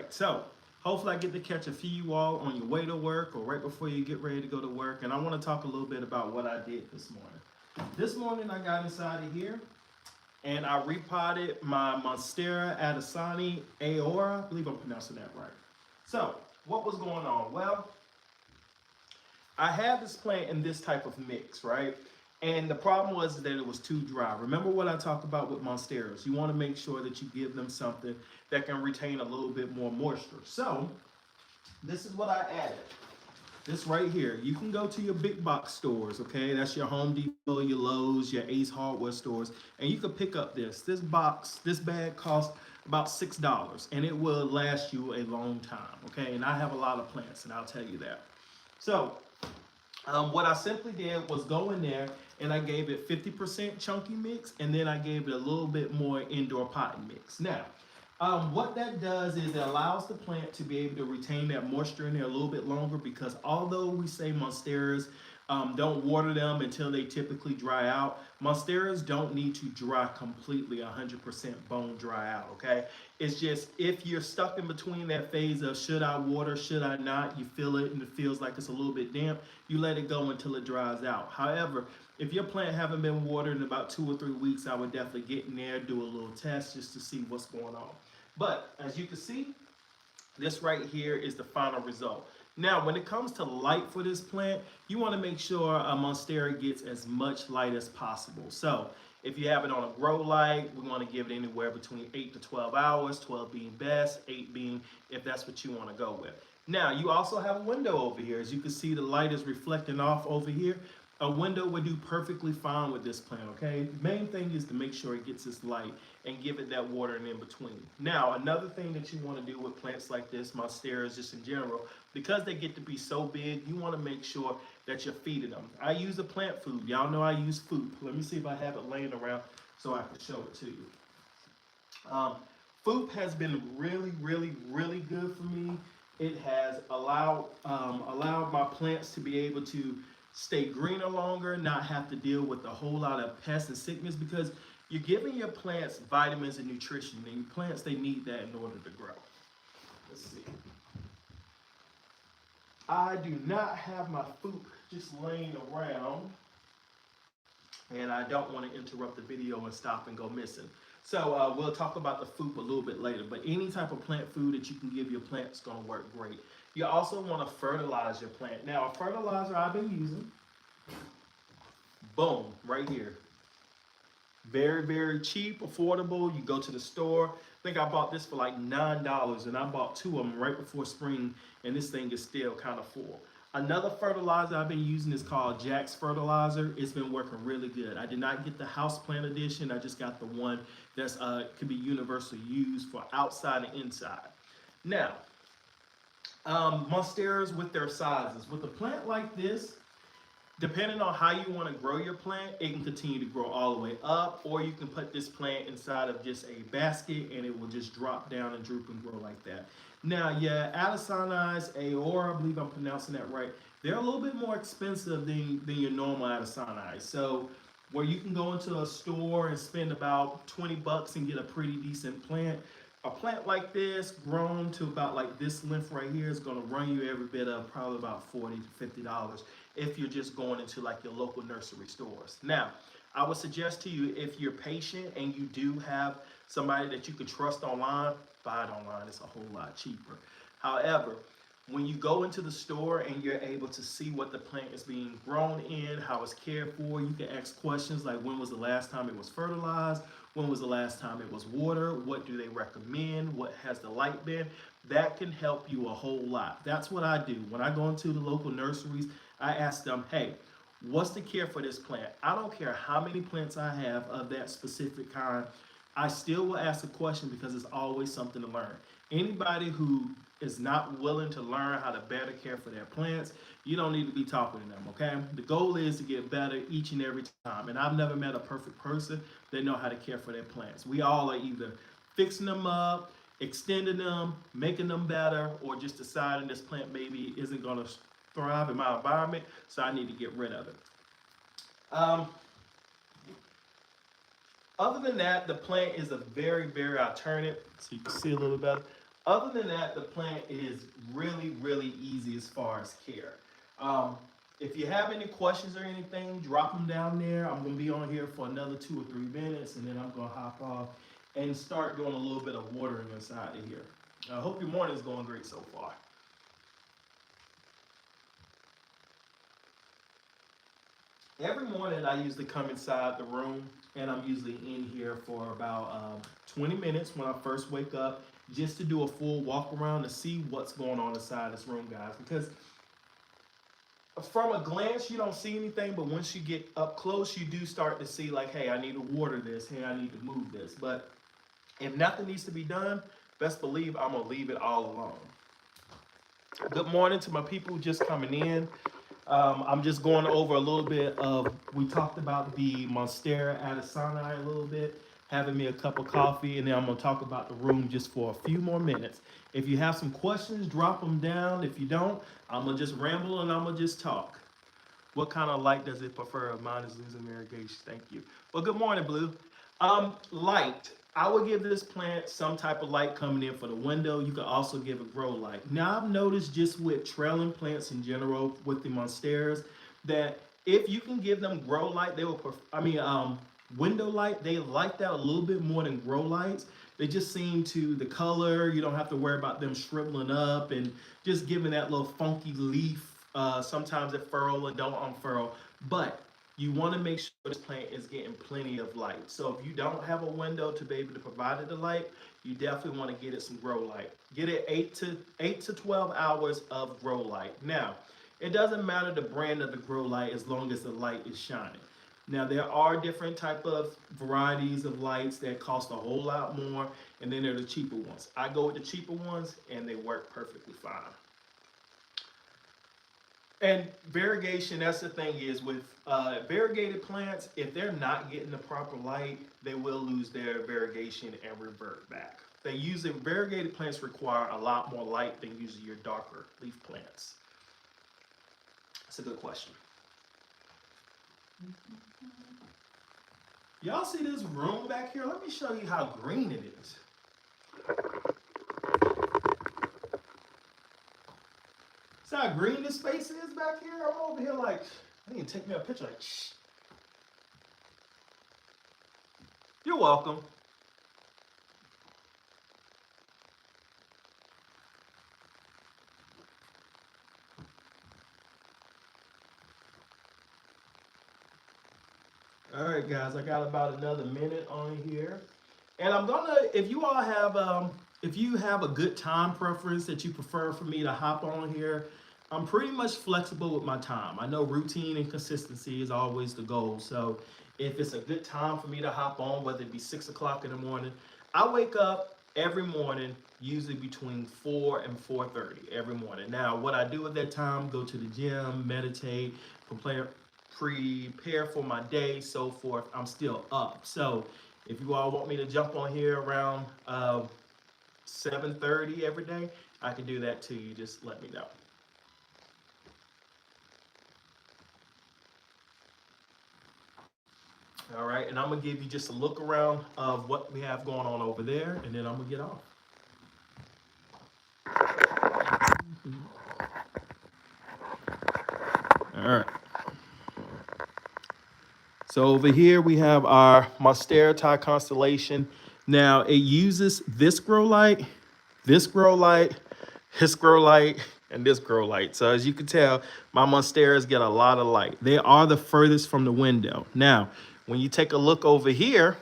right, so hopefully I get to catch a few of you all on your way to work or right before you get ready to go to work. And I want to talk a little bit about what I did this morning. This morning I got inside of here and I repotted my Monstera Adansonii Aurea. I believe I'm pronouncing that right. So, what was going on? Well, I had this plant in this type of mix, right? And the problem was that it was too dry. Remember what I talked about with Monsteras. You want to make sure that you give them something that can retain a little bit more moisture. So, this is what I added. This right here. You can go to your big box stores, okay? That's your Home Depot, your Lowe's, your Ace Hardware stores, and you can pick up this. This box, this bag costs about $6, and it will last you a long time, okay? And I have a lot of plants, and I'll tell you that. So, what I simply did was go in there and I gave it 50% chunky mix, and then I gave it a little bit more indoor potting mix. Now, what that does is it allows the plant to be able to retain that moisture in there a little bit longer, because although we say monsteras don't water them until they typically dry out, monsteras don't need to dry completely 100% bone dry out, okay? It's just if you're stuck in between that phase of should I water, should I not, you feel it and it feels like it's a little bit damp, you let it go until it dries out. However, if your plant haven't been watered in about 2 or 3 weeks, I would definitely get in there, do a little test just to see what's going on. But as you can see, this right here is the final result. Now, when it comes to light for this plant, you want to make sure a Monstera gets as much light as possible. So if you have it on a grow light, we want to give it anywhere between 8 to 12 hours, 12 being best, 8 being if that's what you want to go with. Now, you also have a window over here. As you can see, the light is reflecting off over here. A window would do perfectly fine with this plant, okay? The main thing is to make sure it gets its light and give it that watering in between. Now, another thing that you want to do with plants like this, monsteras just in general, because they get to be so big, you want to make sure that you're feeding them. I use a plant food. Y'all know I use food. Let me see if I have it laying around so I can show it to you. Food has been really, really, really good for me. It has allowed my plants to be able to stay greener longer, not have to deal with a whole lot of pests and sickness, because you're giving your plants vitamins and nutrition, and your plants, they need that in order to grow. Let's see. I do not have my food just laying around, and I don't want to interrupt the video and stop and go missing. So we'll talk about the food a little bit later, but any type of plant food that you can give your plant is going to work great. You also want to fertilize your plant. Now, a fertilizer I've been using, boom, right here. Very, very cheap, affordable. You go to the store. I think I bought this for like $9, and I bought 2 of them right before spring, and this thing is still kind of full. Another fertilizer I've been using is called Jack's fertilizer. It's been working really good. I did not get the houseplant edition. I just got the one that's could be universally used for outside and inside. Now, monsteras with their sizes. With a plant like this, depending on how you want to grow your plant, it can continue to grow all the way up, or you can put this plant inside of just a basket and it will just drop down and droop and grow like that. Now, yeah, Adansonii Aurea, I believe I'm pronouncing that right, they're a little bit more expensive than your normal Adansonii. So where you can go into a store and spend about 20 bucks and get a pretty decent plant, a plant like this, grown to about like this length right here, is going to run you every bit of probably about $40 to $50 if you're just going into like your local nursery stores. Now, I would suggest to you, if you're patient and you do have somebody that you can trust online, buy it online. It's a whole lot cheaper. However, when you go into the store and you're able to see what the plant is being grown in, how it's cared for, you can ask questions like, when was the last time it was fertilized? When was the last time it was watered? What do they recommend? What has the light been? That can help you a whole lot. That's what I do. When I go into the local nurseries, I ask them, hey, what's the care for this plant? I don't care how many plants I have of that specific kind. I still will ask a question, because it's always something to learn. Anybody who is not willing to learn how to better care for their plants, you don't need to be talking to them, okay? The goal is to get better each and every time. And I've never met a perfect person that know how to care for their plants. We all are either fixing them up, extending them, making them better, or just deciding this plant maybe isn't going to thrive in my environment, so I need to get rid of it. Other than that, the plant is a very, very alternative, so you can see a little better. Other than that, the plant is really, really easy as far as care. Um, if you have any questions or anything, drop them down there. I'm gonna be on here for another 2 or 3 minutes, and then I'm gonna hop off and start doing a little bit of watering inside of here. I hope your morning is going great so far. Every morning I usually come inside the room, and I'm usually in here for about 20 minutes when I first wake up, just to do a full walk around to see what's going on inside this room, guys. Because from a glance you don't see anything, but once you get up close you do start to see, like, hey, I need to water this, hey, I need to move this. But if nothing needs to be done, best believe I'm gonna leave it all alone. Good morning to my people just coming in. I'm just going over a little bit of, we talked about the Monstera Adansonii a little bit, having me a cup of coffee, and then I'm going to talk about the room just for a few more minutes. If you have some questions, drop them down. If you don't, I'm going to just ramble and I'm going to just talk. What kind of light does it prefer? Mine is losing irrigation. Thank you. Well, good morning, Blue. Light. I would give this plant some type of light coming in for the window. You can also give it grow light. Now, I've noticed just with trailing plants in general, with the monsteras, that if you can give them grow light, they will. Window light. They like that a little bit more than grow lights. They just seem to, the color, you don't have to worry about them shriveling up and just giving that little funky leaf. Sometimes it furrow and don't unfurl, but you want to make sure this plant is getting plenty of light. So if you don't have a window to be able to provide it the light, you definitely want to get it some grow light. Get it 8 to 12 hours of grow light. Now, it doesn't matter the brand of the grow light as long as the light is shining. Now, there are different type of varieties of lights that cost a whole lot more, and then there are the cheaper ones. I go with the cheaper ones, and they work perfectly fine. And variegation, that's the thing, is with variegated plants, if they're not getting the proper light, they will lose their variegation and revert back. Variegated plants require a lot more light than usually your darker leaf plants. That's a good question. Y'all see this room back here? Let me show you how green it is. See how green this space is back here? I'm over here like, I need to take me a picture like, shh. You're welcome. All right, guys, I got about another minute on here. And I'm gonna, if you all have, if you have a good time preference that you prefer for me to hop on here, I'm pretty much flexible with my time. I know routine and consistency is always the goal. So if it's a good time for me to hop on, whether it be 6 o'clock in the morning, I wake up every morning, usually between 4 and 4:30 every morning. Now, what I do at that time, go to the gym, meditate, prepare for my day, so forth. I'm still up. So if you all want me to jump on here around 7:30 every day, I can do that too. You just let me know. All right, and I'm gonna give you just a look around of what we have going on over there, and then I'm gonna get off. All right. So over here we have our Monstera constellation. Now it uses this grow light, this grow light, this grow light, and this grow light. So as you can tell, my Monsteras get a lot of light. They are the furthest from the window. Now, when you take a look over here,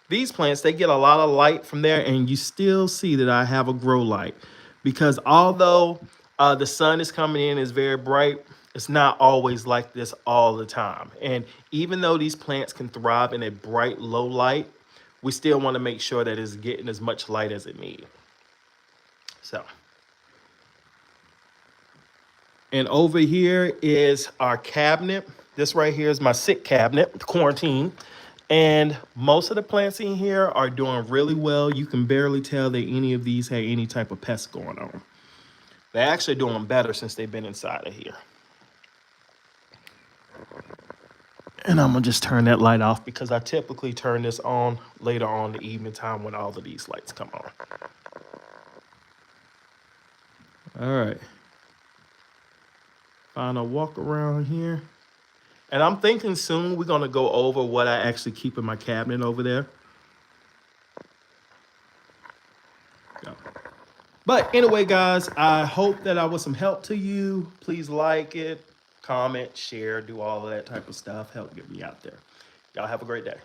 these plants, they get a lot of light from there, and you still see that I have a grow light, because although the sun is coming in, is very bright, it's not always like this all the time. And even though these plants can thrive in a bright, low light, we still want to make sure that it's getting as much light as it needs. So, and over here is our cabinet. This right here is my sick cabinet, quarantine. And most of the plants in here are doing really well. You can barely tell that any of these had any type of pests going on. They're actually doing better since they've been inside of here. And I'm gonna just turn that light off because I typically turn this on later on the evening time when all of these lights come on. All right. Final walk around here. And I'm thinking soon we're gonna go over what I actually keep in my cabinet over there. Yeah. But anyway, guys, I hope that I was some help to you. Please like it, comment, share, do all of that type of stuff. Help get me out there. Y'all have a great day.